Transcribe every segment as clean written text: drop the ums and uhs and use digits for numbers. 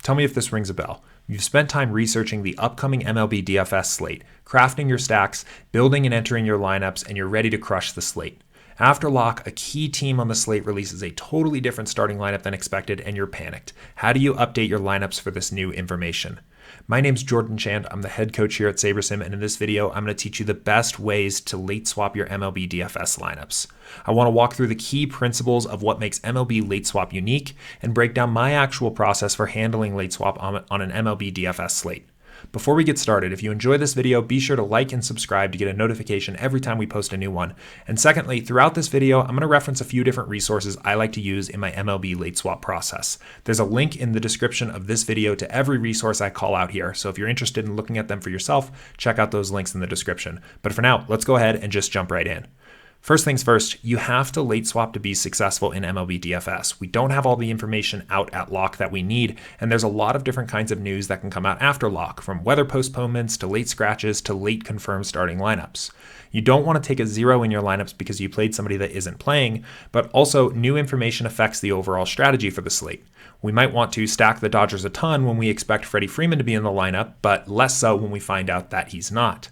Tell me if this rings a bell. You've spent time researching the upcoming MLB DFS slate, crafting your stacks, building and entering your lineups, and you're ready to crush the slate. After lock, a key team on the slate releases a totally different starting lineup than expected, and you're panicked. How do you update your lineups for this new information? My name's Jordan Chand. I'm the head coach here at SaberSim, and in this video, I'm going to teach you the best ways to late swap your MLB DFS lineups. I want to walk through the key principles of what makes MLB late swap unique and break down my actual process for handling late swap on an MLB DFS slate. Before we get started, if you enjoy this video, be sure to like and subscribe to get a notification every time we post a new one. And secondly, throughout this video, I'm going to reference a few different resources I like to use in my MLB late swap process. There's a link in the description of this video to every resource I call out here. So if you're interested in looking at them for yourself, check out those links in the description. But for now, let's go ahead and just jump right in. First things first, you have to late swap to be successful in MLB DFS. We don't have all the information out at lock that we need, and there's a lot of different kinds of news that can come out after lock, from weather postponements to late scratches to late confirmed starting lineups. You don't want to take a zero in your lineups because you played somebody that isn't playing, but also new information affects the overall strategy for the slate. We might want to stack the Dodgers a ton when we expect Freddie Freeman to be in the lineup, but less so when we find out that he's not.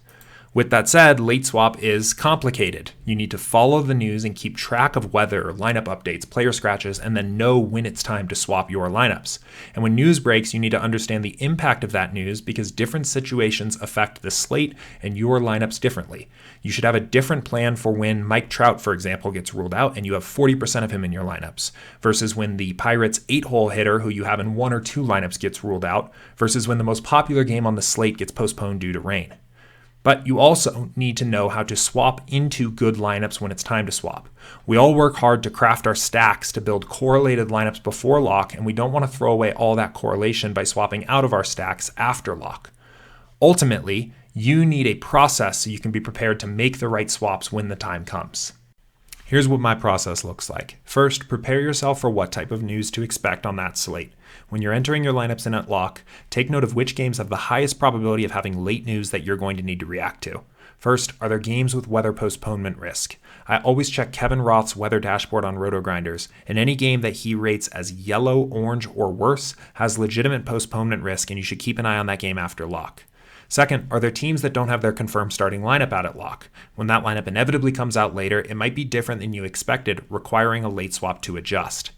With that said, late swap is complicated. You need to follow the news and keep track of weather, lineup updates, player scratches, and then know when it's time to swap your lineups. And when news breaks, you need to understand the impact of that news because different situations affect the slate and your lineups differently. You should have a different plan for when Mike Trout, for example, gets ruled out and you have 40% of him in your lineups, versus when the Pirates 8-hole hitter who you have in one or two lineups gets ruled out, versus when the most popular game on the slate gets postponed due to rain. But you also need to know how to swap into good lineups when it's time to swap. We all work hard to craft our stacks to build correlated lineups before lock, and we don't want to throw away all that correlation by swapping out of our stacks after lock. Ultimately, you need a process so you can be prepared to make the right swaps when the time comes. Here's what my process looks like. First, prepare yourself for what type of news to expect on that slate. When you're entering your lineups in at lock, take note of which games have the highest probability of having late news that you're going to need to react to. First, are there games with weather postponement risk? I always check Kevin Roth's weather dashboard on Roto-Grinders, and any game that he rates as yellow, orange, or worse has legitimate postponement risk, and you should keep an eye on that game after lock. Second, are there teams that don't have their confirmed starting lineup out at lock? When that lineup inevitably comes out later, it might be different than you expected, requiring a late swap to adjust.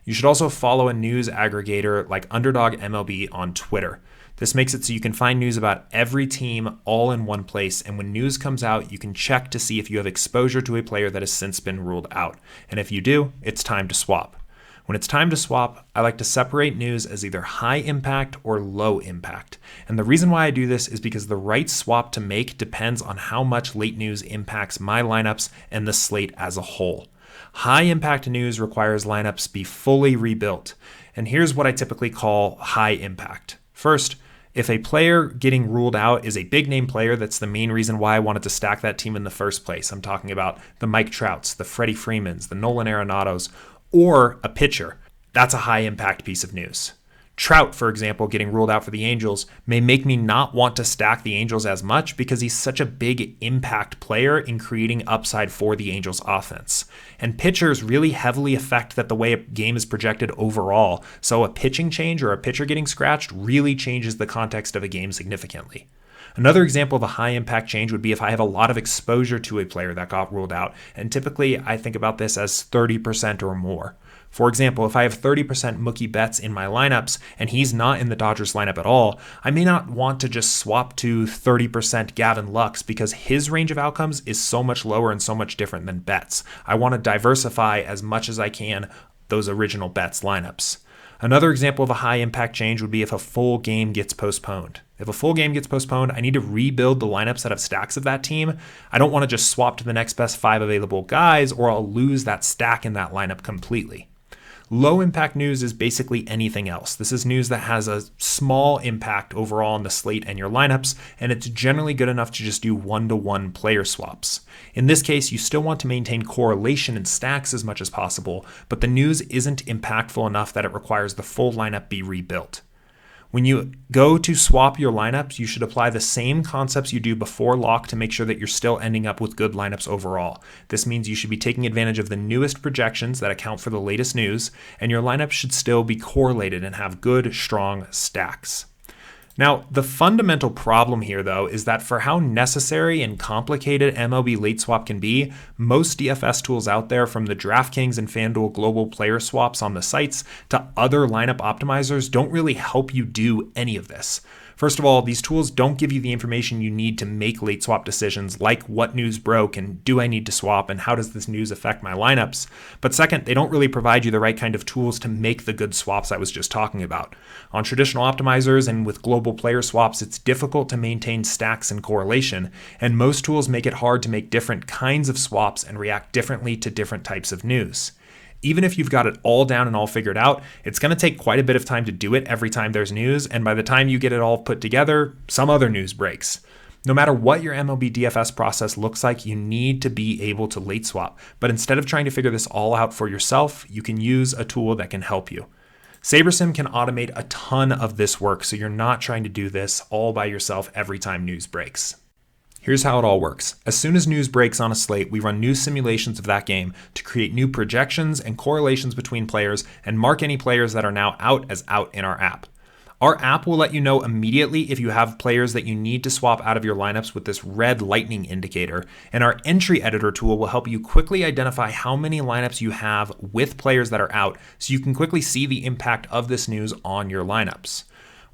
You should also follow a news aggregator like Underdog MLB on Twitter. This makes it so you can find news about every team all in one place, and when news comes out, you can check to see if you have exposure to a player that has since been ruled out. And if you do, it's time to swap. When it's time to swap, I like to separate news as either high impact or low impact. And the reason why I do this is because the right swap to make depends on how much late news impacts my lineups and the slate as a whole. High impact news requires lineups be fully rebuilt. And here's what I typically call high impact. First, if a player getting ruled out is a big name player, that's the main reason why I wanted to stack that team in the first place. I'm talking about the Mike Trouts, the Freddie Freemans, the Nolan Arenados, or a pitcher. That's a high impact piece of news. Trout, for example, getting ruled out for the Angels may make me not want to stack the Angels as much because he's such a big impact player in creating upside for the Angels offense. And pitchers really heavily affect the way a game is projected overall, so a pitching change or a pitcher getting scratched really changes the context of a game significantly. Another example of a high impact change would be if I have a lot of exposure to a player that got ruled out, and typically I think about this as 30% or more. For example, if I have 30% Mookie Betts in my lineups and he's not in the Dodgers lineup at all, I may not want to just swap to 30% Gavin Lux because his range of outcomes is so much lower and so much different than Betts. I want to diversify as much as I can those original Betts lineups. Another example of a high impact change would be if a full game gets postponed. If a full game gets postponed, I need to rebuild the lineups that have stacks of that team. I don't want to just swap to the next best 5 available guys or I'll lose that stack in that lineup completely. Low impact news is basically anything else. This is news that has a small impact overall on the slate and your lineups, and it's generally good enough to just do one-to-one player swaps. In this case, you still want to maintain correlation in stacks as much as possible, but the news isn't impactful enough that it requires the full lineup be rebuilt. When you go to swap your lineups, you should apply the same concepts you do before lock to make sure that you're still ending up with good lineups overall. This means you should be taking advantage of the newest projections that account for the latest news, and your lineup should still be correlated and have good, strong stacks. Now, the fundamental problem here, though, is that for how necessary and complicated MLB late swap can be, most DFS tools out there, from the DraftKings and FanDuel global player swaps on the sites to other lineup optimizers, don't really help you do any of this. First of all, these tools don't give you the information you need to make late swap decisions, like what news broke and do I need to swap and how does this news affect my lineups. But second, they don't really provide you the right kind of tools to make the good swaps I was just talking about. On traditional optimizers and with global player swaps, it's difficult to maintain stacks and correlation, and most tools make it hard to make different kinds of swaps and react differently to different types of news. Even if you've got it all down and all figured out, it's going to take quite a bit of time to do it every time there's news, and by the time you get it all put together, some other news breaks. No matter what your MLB DFS process looks like, you need to be able to late swap. But instead of trying to figure this all out for yourself, you can use a tool that can help you. SaberSim can automate a ton of this work, so you're not trying to do this all by yourself every time news breaks. Here's how it all works. As soon as news breaks on a slate, we run new simulations of that game to create new projections and correlations between players and mark any players that are now out as out in our app. Our app will let you know immediately if you have players that you need to swap out of your lineups with this red lightning indicator, and our entry editor tool will help you quickly identify how many lineups you have with players that are out so you can quickly see the impact of this news on your lineups.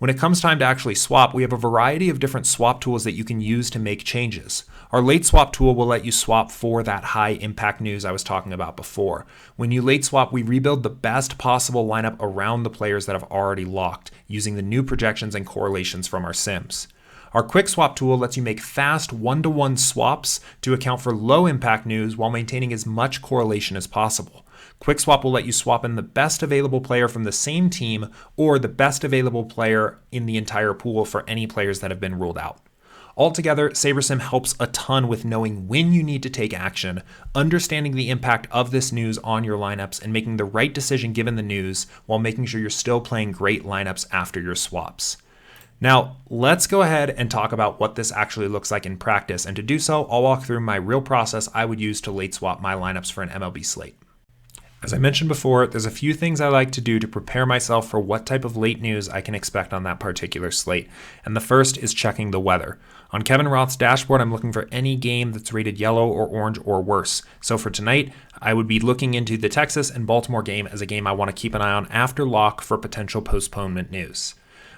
When it comes time to actually swap, we have a variety of different swap tools that you can use to make changes. Our late swap tool will let you swap for that high impact news I was talking about before. When you late swap, we rebuild the best possible lineup around the players that have already locked, using the new projections and correlations from our sims. Our quick swap tool lets you make fast one-to-one swaps to account for low impact news while maintaining as much correlation as possible. Quick swap will let you swap in the best available player from the same team or the best available player in the entire pool for any players that have been ruled out. Altogether, SaberSim helps a ton with knowing when you need to take action, understanding the impact of this news on your lineups, and making the right decision given the news while making sure you're still playing great lineups after your swaps. Now, let's go ahead and talk about what this actually looks like in practice, and to do so, I'll walk through my real process I would use to late swap my lineups for an MLB slate. As I mentioned before, there's a few things I like to do to prepare myself for what type of late news I can expect on that particular slate, and the first is checking the weather. On Kevin Roth's dashboard, I'm looking for any game that's rated yellow or orange or worse. So for tonight, I would be looking into the Texas and Baltimore game as a game I want to keep an eye on after lock for potential postponement news.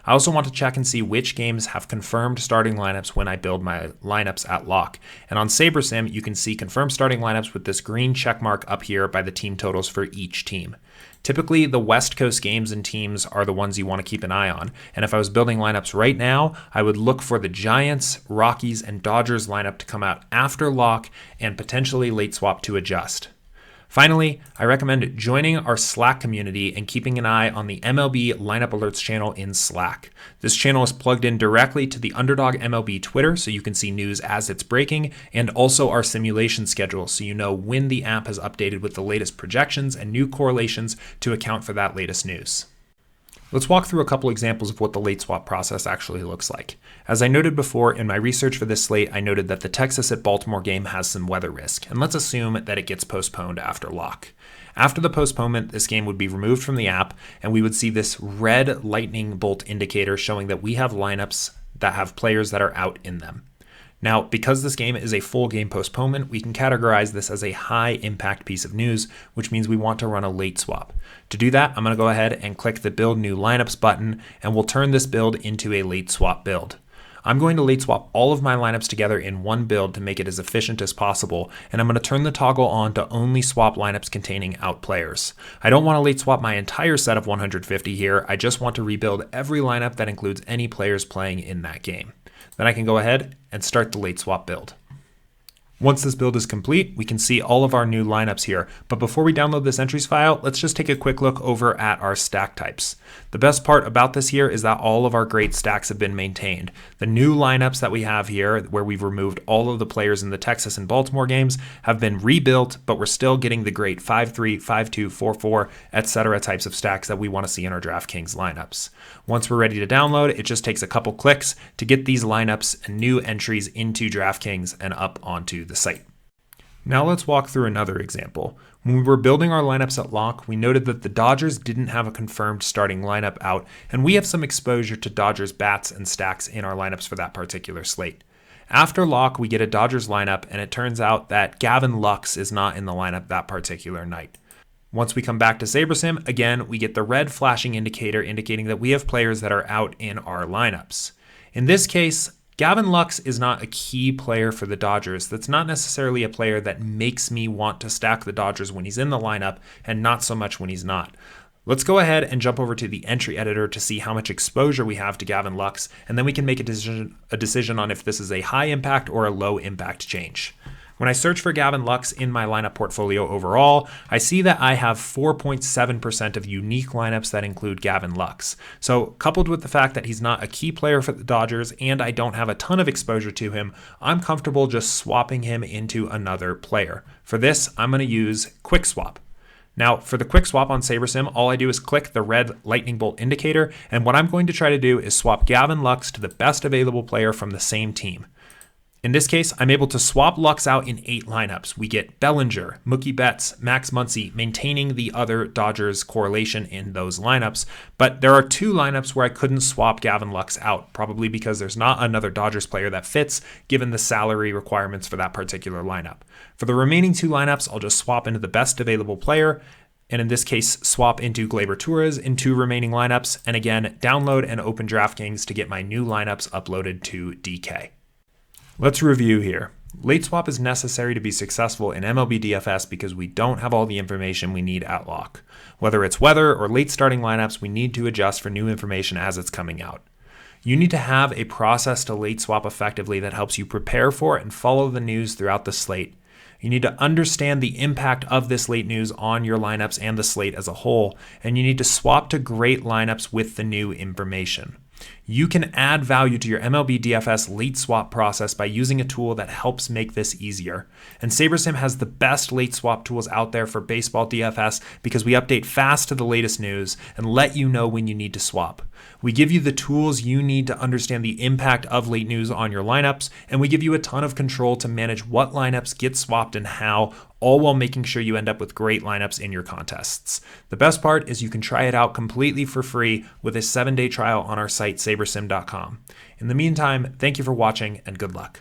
I also want to check and see which games have confirmed starting lineups when I build my lineups at lock. And on SaberSim, you can see confirmed starting lineups with this green check mark up here by the team totals for each team. Typically, the West Coast games and teams are the ones you want to keep an eye on. And if I was building lineups right now, I would look for the Giants, Rockies, and Dodgers lineup to come out after lock and potentially late swap to adjust. Finally, I recommend joining our Slack community and keeping an eye on the MLB Lineup Alerts channel in Slack. This channel is plugged in directly to the Underdog MLB Twitter, so you can see news as it's breaking, and also our simulation schedule, so you know when the app has updated with the latest projections and new correlations to account for that latest news. Let's walk through a couple examples of what the late swap process actually looks like. As I noted before, in my research for this slate, I noted that the Texas at Baltimore game has some weather risk, and let's assume that it gets postponed after lock. After the postponement, this game would be removed from the app, and we would see this red lightning bolt indicator showing that we have lineups that have players that are out in them. Now, because this game is a full game postponement, we can categorize this as a high impact piece of news, which means we want to run a late swap. To do that, I'm going to go ahead and click the Build New Lineups button, and we'll turn this build into a late swap build. I'm going to late swap all of my lineups together in one build to make it as efficient as possible, and I'm going to turn the toggle on to only swap lineups containing out players. I don't want to late swap my entire set of 150 here, I just want to rebuild every lineup that includes any players playing in that game. Then I can go ahead and start the late swap build. Once this build is complete, we can see all of our new lineups here. But before we download this entries file, let's just take a quick look over at our stack types. The best part about this here is that all of our great stacks have been maintained. The new lineups that we have here, where we've removed all of the players in the Texas and Baltimore games, have been rebuilt, but we're still getting the great 5-3, 5-2, 4-4, etc. types of stacks that we want to see in our DraftKings lineups. Once we're ready to download, it just takes a couple clicks to get these lineups and new entries into DraftKings and up onto the site. Now let's walk through another example. When we were building our lineups at lock, we noted that the Dodgers didn't have a confirmed starting lineup out, and we have some exposure to Dodgers bats and stacks in our lineups for that particular slate. After lock, we get a Dodgers lineup, and it turns out that Gavin Lux is not in the lineup that particular night. Once we come back to SaberSim, again, we get the red flashing indicator indicating that we have players that are out in our lineups. In this case, Gavin Lux is not a key player for the Dodgers. That's not necessarily a player that makes me want to stack the Dodgers when he's in the lineup and not so much when he's not. Let's go ahead and jump over to the entry editor to see how much exposure we have to Gavin Lux, and then we can make a decision on if this is a high impact or a low impact change. When I search for Gavin Lux in my lineup portfolio overall, I see that I have 4.7% of unique lineups that include Gavin Lux. So coupled with the fact that he's not a key player for the Dodgers and I don't have a ton of exposure to him, I'm comfortable just swapping him into another player. For this, I'm going to use Quick Swap. Now, for the quick swap on SaberSim, all I do is click the red lightning bolt indicator, and what I'm going to try to do is swap Gavin Lux to the best available player from the same team. In this case, I'm able to swap Lux out in 8 lineups. We get Bellinger, Mookie Betts, Max Muncy, maintaining the other Dodgers correlation in those lineups. But there are 2 lineups where I couldn't swap Gavin Lux out, probably because there's not another Dodgers player that fits given the salary requirements for that particular lineup. For the remaining 2 lineups, I'll just swap into the best available player, and in this case, swap into Gleyber Torres in 2 remaining lineups, and again, download and open DraftKings to get my new lineups uploaded to DK. Let's review here. Late swap is necessary to be successful in MLB DFS because we don't have all the information we need at lock. Whether it's weather or late starting lineups, we need to adjust for new information as it's coming out. You need to have a process to late swap effectively that helps you prepare for it and follow the news throughout the slate. You need to understand the impact of this late news on your lineups and the slate as a whole, and you need to swap to great lineups with the new information. You can add value to your MLB DFS late swap process by using a tool that helps make this easier. And SaberSim has the best late swap tools out there for baseball DFS because we update fast to the latest news and let you know when you need to swap. We give you the tools you need to understand the impact of late news on your lineups, and we give you a ton of control to manage what lineups get swapped and how, all while making sure you end up with great lineups in your contests. The best part is you can try it out completely for free with a 7-day trial on our site, SaberSim.com. In the meantime, thank you for watching and good luck.